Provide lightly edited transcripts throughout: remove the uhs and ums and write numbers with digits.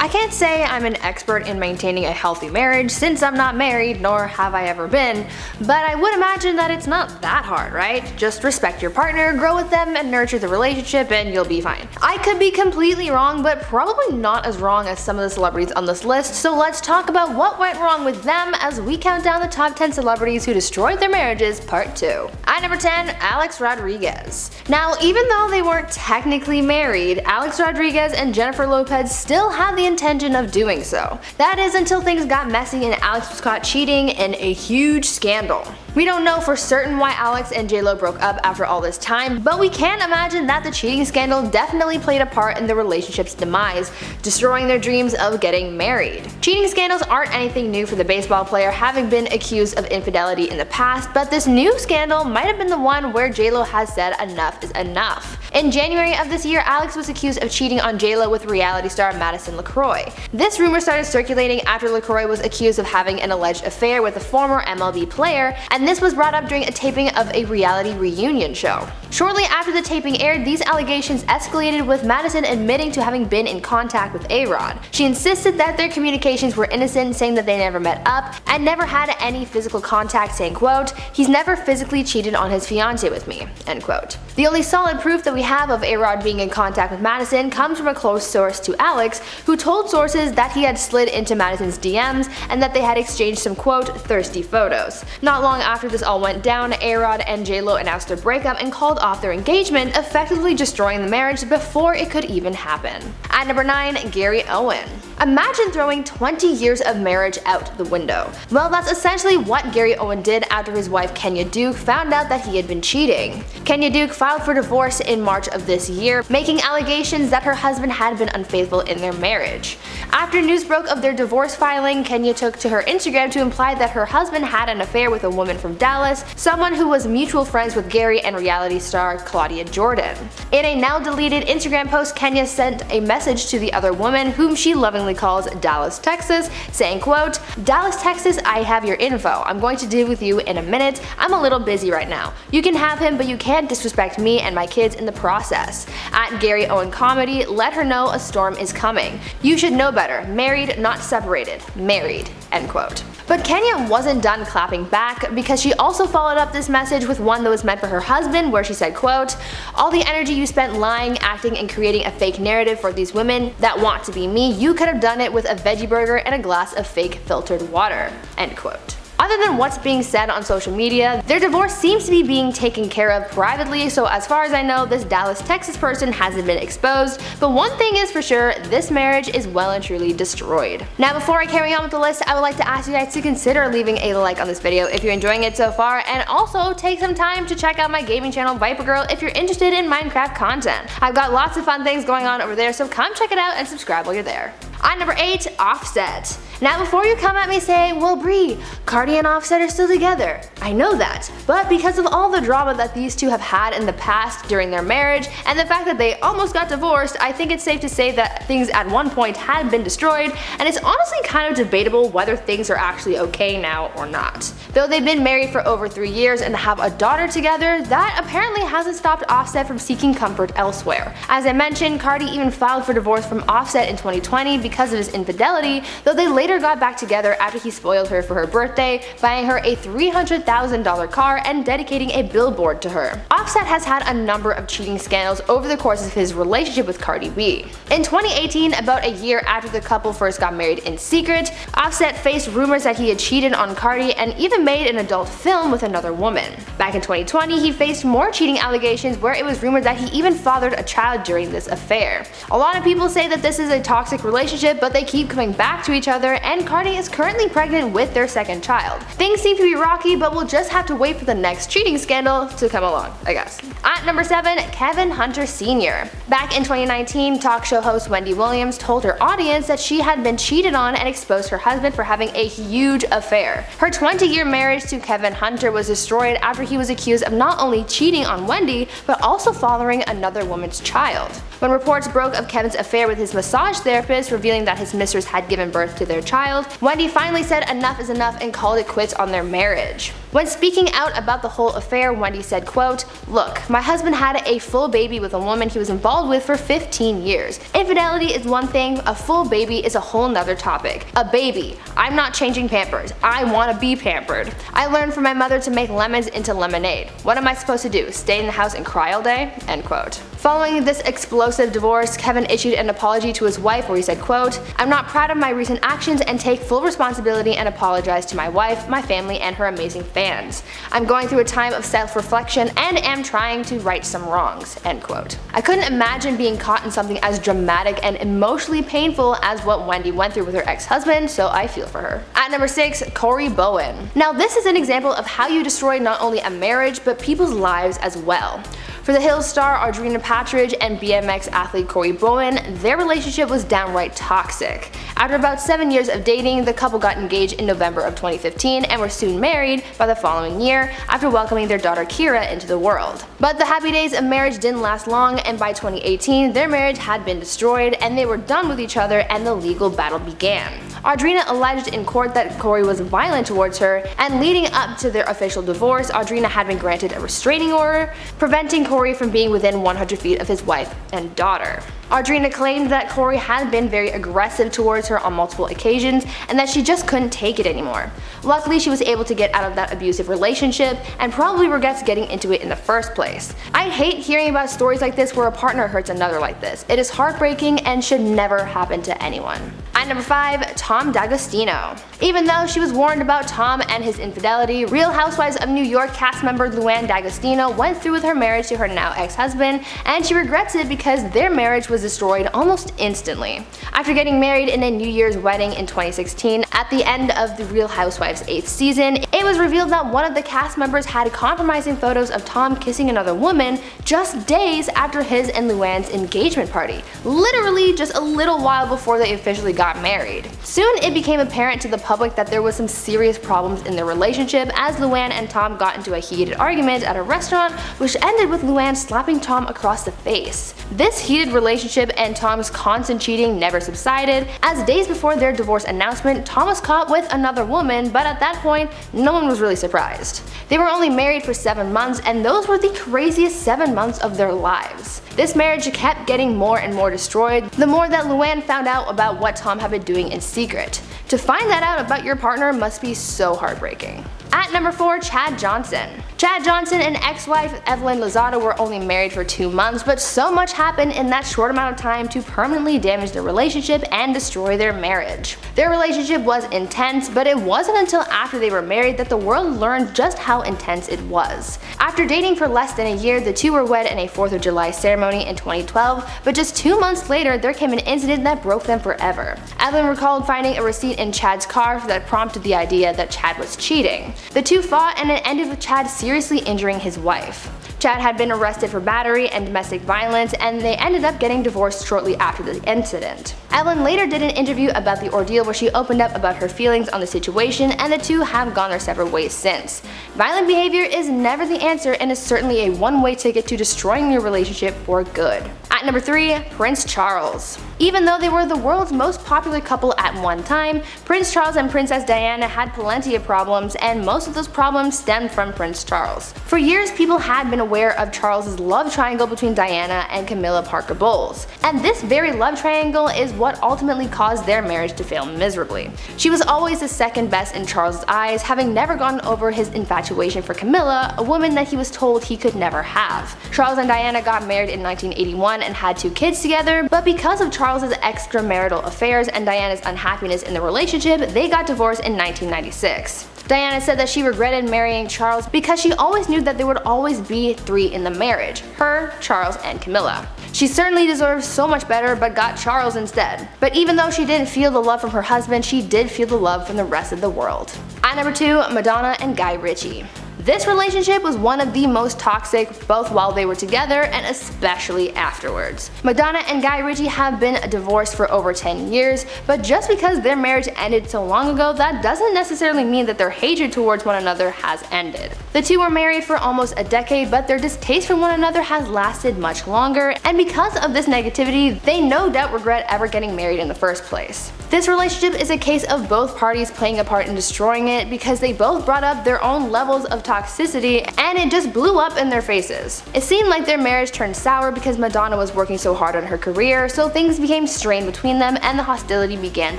I can't say I'm an expert in maintaining a healthy marriage since I'm not married, nor have I ever been, but I would imagine that it's not that hard, right? Just respect your partner, grow with them, and nurture the relationship and you'll be fine. I could be completely wrong, but probably not as wrong as some of the celebrities on this list, so let's talk about what went wrong with them as we count down the top 10 celebrities who destroyed their marriages, part 2. At number 10, Alex Rodriguez. Now, even though they weren't technically married, Alex Rodriguez and Jennifer Lopez still had the intention of doing so. That is until things got messy and Alex was caught cheating in a huge scandal. We don't know for certain why Alex and J-Lo broke up after all this time, but we can imagine that the cheating scandal definitely played a part in the relationship's demise, destroying their dreams of getting married. Cheating scandals aren't anything new for the baseball player, having been accused of infidelity in the past, but this new scandal might have been the one where J-Lo has said enough is enough. In January of this year, Alex was accused of cheating on J-Lo with reality star Madison LaCroix. This rumor started circulating after LaCroix was accused of having an alleged affair with a former MLB player, and this was brought up during a taping of a reality reunion show. Shortly after the taping aired, these allegations escalated, with Madison admitting to having been in contact with A-Rod. She insisted that their communications were innocent, saying that they never met up and never had any physical contact, saying, quote, "He's never physically cheated on his fiancée with me," end quote. The only solid proof that we have of A-Rod being in contact with Madison comes from a close source to Alex, who told sources that he had slid into Madison's DMs and that they had exchanged some, quote, "thirsty photos." Not long after this all went down, A-Rod and J-Lo announced their breakup and called off their engagement, effectively destroying the marriage before it could even happen. At number 9, Gary Owen. Imagine throwing 20 years of marriage out the window. Well, that's essentially what Gary Owen did after his wife Kenya Duke found out that he had been cheating. Kenya Duke filed for divorce in March of this year, making allegations that her husband had been unfaithful in their marriage. After news broke of their divorce filing, Kenya took to her Instagram to imply that her husband had an affair with a woman from Dallas, someone who was mutual friends with Gary and reality star Claudia Jordan. In a now deleted Instagram post, Kenya sent a message to the other woman, whom she lovingly calls Dallas, Texas, saying, quote, "Dallas, Texas, I have your info. I'm going to deal with you in a minute. I'm a little busy right now. You can have him, but you can't disrespect me and my kids in the process." At Gary Owen Comedy, let her know a storm is coming. You should know better. Married, not separated. Married, end quote. But Kenya wasn't done clapping back, because she also followed up this message with one that was meant for her husband, where she said, quote, "All the energy you spent lying, acting, and creating a fake narrative for these women that want to be me, you could have done it with a veggie burger and a glass of fake filtered water," end quote. Other than what's being said on social media, their divorce seems to be being taken care of privately, so as far as I know, this Dallas, Texas person hasn't been exposed, but one thing is for sure, this marriage is well and truly destroyed. Now, before I carry on with the list, I would like to ask you guys to consider leaving a like on this video if you're enjoying it so far, and also take some time to check out my gaming channel Viper Girl if you're interested in Minecraft content. I've got lots of fun things going on over there, so come check it out and subscribe while you're there. At number 8, Offset. Now, before you come at me saying, "Well, Brie, Cardi and Offset are still together," I know that, but because of all the drama that these two have had in the past during their marriage, and the fact that they almost got divorced, I think it's safe to say that things at one point had been destroyed, and it's honestly kind of debatable whether things are actually okay now or not. Though they've been married for over 3 years and have a daughter together, that apparently hasn't stopped Offset from seeking comfort elsewhere. As I mentioned, Cardi even filed for divorce from Offset in 2020 because of his infidelity, though they later got back together after he spoiled her for her birthday, buying her a $300,000 car and dedicating a billboard to her. Offset has had a number of cheating scandals over the course of his relationship with Cardi B. In 2018, about a year after the couple first got married in secret, Offset faced rumors that he had cheated on Cardi and even made an adult film with another woman. Back in 2020, he faced more cheating allegations, where it was rumored that he even fathered a child during this affair. A lot of people say that this is a toxic relationship, but they keep coming back to each other, and Cardi is currently pregnant with their second child. Things seem to be rocky, but we'll just have to wait for the next cheating scandal to come along, I guess. At number 7, Kevin Hunter Sr. Back in 2019, talk show host Wendy Williams told her audience that she had been cheated on and exposed her husband for having a huge affair. Her 20-year marriage to Kevin Hunter was destroyed after he was accused of not only cheating on Wendy, but also fathering another woman's child. When reports broke of Kevin's affair with his massage therapist, revealing that his mistress had given birth to their child, Wendy finally said enough is enough and called it quits on their marriage. When speaking out about the whole affair, Wendy said, quote, "Look, my husband had a full baby with a woman he was involved with for 15 years. Infidelity is one thing, a full baby is a whole nother topic. A baby. I'm not changing Pampers. I want to be pampered. I learned from my mother to make lemons into lemonade. What am I supposed to do? Stay in the house and cry all day?" End quote. Following this explosive divorce, Kevin issued an apology to his wife where he said, quote, "I'm not proud of my recent actions and take full responsibility and apologize to my wife, my family, and her amazing fans. I'm going through a time of self-reflection and am trying to right some wrongs." End quote. I couldn't imagine being caught in something as dramatic and emotionally painful as what Wendy went through with her ex-husband, so I feel for her. At number 6, Corey Bohan. Now this is an example of how you destroy not only a marriage but people's lives as well. For the Hills star Audrina Patridge and BMX athlete Corey Bohan, their relationship was downright toxic. After about 7 years of dating, the couple got engaged in November of 2015 and were soon married by the following year after welcoming their daughter Kira into the world. But the happy days of marriage didn't last long, and by 2018 their marriage had been destroyed and they were done with each other and the legal battle began. Audrina alleged in court that Corey was violent towards her, and leading up to their official divorce, Audrina had been granted a restraining order, preventing Corey from being within 100 feet of his wife and daughter. Audrina claimed that Corey had been very aggressive towards her on multiple occasions and that she just couldn't take it anymore. Luckily, she was able to get out of that abusive relationship and probably regrets getting into it in the first place. I hate hearing about stories like this where a partner hurts another like this. It is heartbreaking and should never happen to anyone. At number 5, Tom D'Agostino. Even though she was warned about Tom and his infidelity, Real Housewives of New York cast member Luann D'Agostino went through with her marriage to her now ex-husband, and she regrets it because their marriage was destroyed almost instantly. After getting married in a New Year's wedding in 2016, at the end of the Real Housewives 8th season, it was revealed that one of the cast members had compromising photos of Tom kissing another woman just days after his and Luann's engagement party, literally just a little while before they officially got married. Soon it became apparent to the public that there was some serious problems in their relationship as Luann and Tom got into a heated argument at a restaurant, which ended with Luann slapping Tom across the face. This heated relationship and Tom's constant cheating never subsided, as days before their divorce announcement, Tom was caught with another woman, but at that point, no one was really surprised. They were only married for 7 months, and those were the craziest 7 months of their lives. This marriage kept getting more and more destroyed the more that Luann found out about what Tom had been doing in secret. To find that out about your partner must be so heartbreaking. At number 4, Chad Johnson. Chad Johnson and ex-wife Evelyn Lozada were only married for 2 months, but so much happened in that short amount of time to permanently damage their relationship and destroy their marriage. Their relationship was intense, but it wasn't until after they were married that the world learned just how intense it was. After dating for less than a year, the two were wed in a 4th of July ceremony in 2012, but just 2 months later there came an incident that broke them forever. Evelyn recalled finding a receipt in Chad's car that prompted the idea that Chad was cheating. The two fought and it ended with Chad seriously injuring his wife. Chad had been arrested for battery and domestic violence, and they ended up getting divorced shortly after the incident. Evelyn later did an interview about the ordeal where she opened up about her feelings on the situation, and the two have gone their separate ways since. Violent behavior is never the answer and is certainly a one-way ticket to destroying your relationship for good. At number 3, Prince Charles. Even though they were the world's most popular couple at one time, Prince Charles and Princess Diana had plenty of problems, and most of those problems stemmed from Prince Charles. For years, people had been aware of Charles's love triangle between Diana and Camilla Parker Bowles, and this very love triangle is what ultimately caused their marriage to fail miserably. She was always the second best in Charles's eyes, having never gotten over his infatuation for Camilla, a woman that he was told he could never have. Charles and Diana got married in 1981 and had 2 kids together, but because of Charles's extramarital affairs and Diana's unhappiness in the relationship, they got divorced in 1996. Diana said that she regretted marrying Charles because she always knew that there would always be 3 in the marriage: her, Charles, and Camilla. She certainly deserved so much better, but got Charles instead. But even though she didn't feel the love from her husband, she did feel the love from the rest of the world. At number 2, Madonna and Guy Ritchie. This relationship was one of the most toxic, both while they were together and especially afterwards. Madonna and Guy Ritchie have been divorced for over 10 years, but just because their marriage ended so long ago, that doesn't necessarily mean that their hatred towards one another has ended. The two were married for almost a decade, but their distaste for one another has lasted much longer, and because of this negativity, they no doubt regret ever getting married in the first place. This relationship is a case of both parties playing a part in destroying it because they both brought up their own levels of toxicity and it just blew up in their faces. It seemed like their marriage turned sour because Madonna was working so hard on her career, so things became strained between them and the hostility began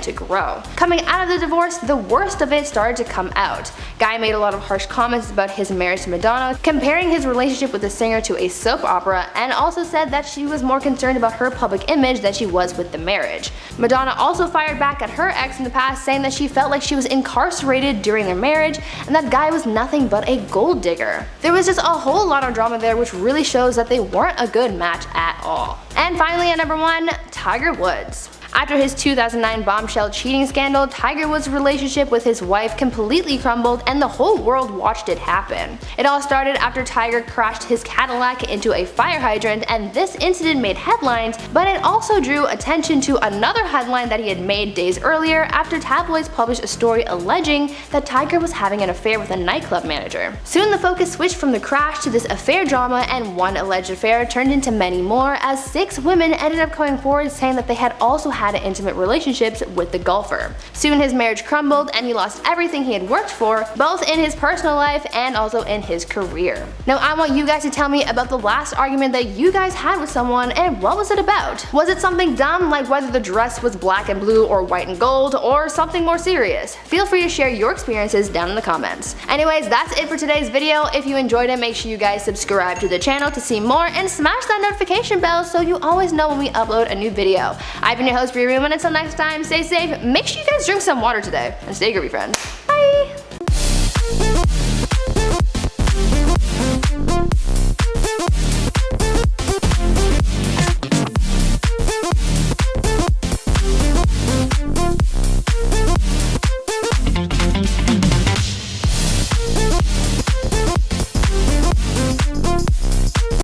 to grow. Coming out of the divorce, the worst of it started to come out. Guy made a lot of harsh comments about his marriage to Madonna, comparing his relationship with the singer to a soap opera, and also said that she was more concerned about her public image than she was with the marriage. Madonna also fired back at her ex in the past, saying that she felt like she was incarcerated during their marriage and that Guy was nothing but a gold digger. There was just a whole lot of drama there, which really shows that they weren't a good match at all. And finally at number 1, Tiger Woods. After his 2009 bombshell cheating scandal, Tiger Woods' relationship with his wife completely crumbled and the whole world watched it happen. It all started after Tiger crashed his Cadillac into a fire hydrant, and this incident made headlines, but it also drew attention to another headline that he had made days earlier after tabloids published a story alleging that Tiger was having an affair with a nightclub manager. Soon the focus switched from the crash to this affair drama, and one alleged affair turned into many more as 6 women ended up coming forward saying that they had also had intimate relationships with the golfer. Soon his marriage crumbled and he lost everything he had worked for, both in his personal life and also in his career. Now I want you guys to tell me about the last argument that you guys had with someone and what was it about? Was it something dumb like whether the dress was black and blue or white and gold, or something more serious? Feel free to share your experiences down in the comments. Anyways, that's it for today's video. If you enjoyed it, make sure you guys subscribe to the channel to see more and smash that notification bell so you always know when we upload a new video. I've been your host, Bree, and until next time, stay safe, make sure you guys drink some water today, and stay groovy, friends.